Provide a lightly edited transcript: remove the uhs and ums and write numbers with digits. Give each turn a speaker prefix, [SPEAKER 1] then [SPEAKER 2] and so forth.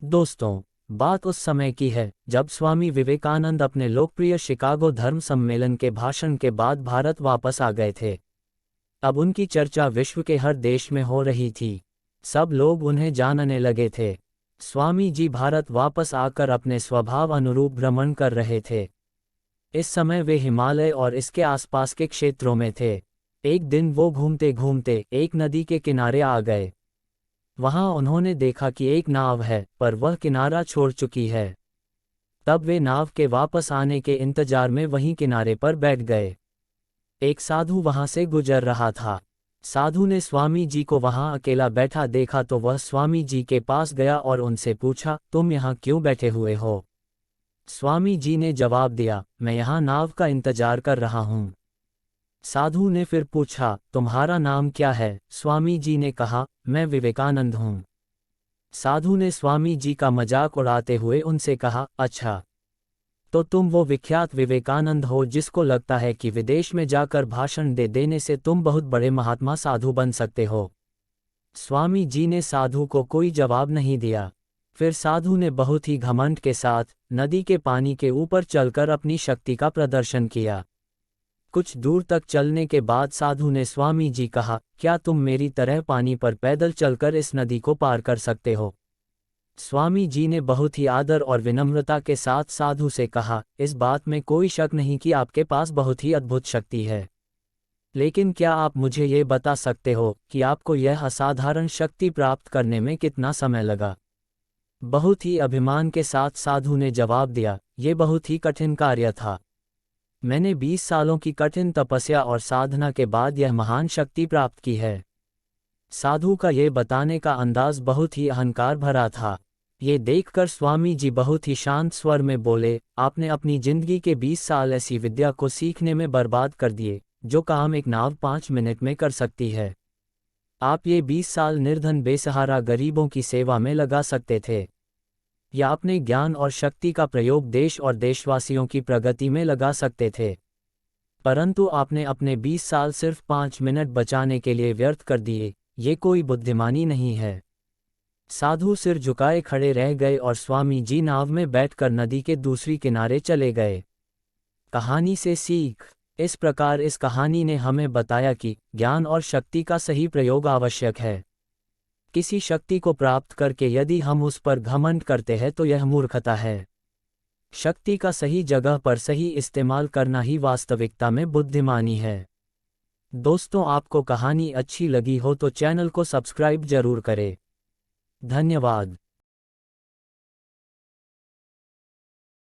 [SPEAKER 1] दोस्तों, बात उस समय की है जब स्वामी विवेकानंद अपने लोकप्रिय शिकागो धर्म सम्मेलन के भाषण के बाद भारत वापस आ गए थे। अब उनकी चर्चा विश्व के हर देश में हो रही थी। सब लोग उन्हें जानने लगे थे। स्वामी जी भारत वापस आकर अपने स्वभाव अनुरूप भ्रमण कर रहे थे। इस समय वे हिमालय और इसके आसपास के क्षेत्रों में थे। एक दिन वो घूमते घूमते एक नदी के किनारे आ गए। वहां उन्होंने देखा कि एक नाव है, पर वह किनारा छोड़ चुकी है। तब वे नाव के वापस आने के इंतजार में वहीं किनारे पर बैठ गए। एक साधु वहां से गुजर रहा था। साधु ने स्वामी जी को वहां अकेला बैठा देखा तो वह स्वामी जी के पास गया और उनसे पूछा, तुम यहाँ क्यों बैठे हुए हो? स्वामी जी ने जवाब दिया, मैं यहाँ नाव का इंतजार कर रहा हूँ। साधु ने फिर पूछा, तुम्हारा नाम क्या है? स्वामी जी ने कहा, मैं विवेकानंद हूँ। साधु ने स्वामी जी का मजाक उड़ाते हुए उनसे कहा, अच्छा, तो तुम वो विख्यात विवेकानंद हो जिसको लगता है कि विदेश में जाकर भाषण दे देने से तुम बहुत बड़े महात्मा साधु बन सकते हो। स्वामी जी ने साधु को कोई जवाब नहीं दिया। फिर साधु ने बहुत ही घमंड के साथ नदी के पानी के ऊपर चलकर अपनी शक्ति का प्रदर्शन किया। कुछ दूर तक चलने के बाद साधु ने स्वामी जी कहा, क्या तुम मेरी तरह पानी पर पैदल चलकर इस नदी को पार कर सकते हो? स्वामी जी ने बहुत ही आदर और विनम्रता के साथ साधु से कहा, इस बात में कोई शक नहीं कि आपके पास बहुत ही अद्भुत शक्ति है। लेकिन क्या आप मुझे ये बता सकते हो कि आपको यह असाधारण शक्ति प्राप्त करने में कितना समय लगा? बहुत ही अभिमान के साथ साधु ने जवाब दिया, ये बहुत ही कठिन कार्य था। मैंने 20 सालों की कठिन तपस्या और साधना के बाद यह महान शक्ति प्राप्त की है। साधु का ये बताने का अंदाज बहुत ही अहंकार भरा था। ये देखकर स्वामी जी बहुत ही शांत स्वर में बोले, आपने अपनी जिंदगी के 20 साल ऐसी विद्या को सीखने में बर्बाद कर दिए, जो काम एक नाव 5 मिनट में कर सकती है। आप ये 20 साल निर्धन बेसहारा गरीबों की सेवा में लगा सकते थे, या अपने ज्ञान और शक्ति का प्रयोग देश और देशवासियों की प्रगति में लगा सकते थे। परंतु आपने अपने 20 साल सिर्फ 5 मिनट बचाने के लिए व्यर्थ कर दिए। ये कोई बुद्धिमानी नहीं है। साधु सिर झुकाए खड़े रह गए और स्वामी जी नाव में बैठकर नदी के दूसरी किनारे चले गए। कहानी से सीख। इस प्रकार इस कहानी ने हमें बताया कि ज्ञान और शक्ति का सही प्रयोग आवश्यक है। किसी शक्ति को प्राप्त करके यदि हम उस पर घमंड करते हैं तो यह मूर्खता है। शक्ति का सही जगह पर सही इस्तेमाल करना ही वास्तविकता में बुद्धिमानी है। दोस्तों, आपको कहानी अच्छी लगी हो तो चैनल को सब्सक्राइब जरूर करें। धन्यवाद।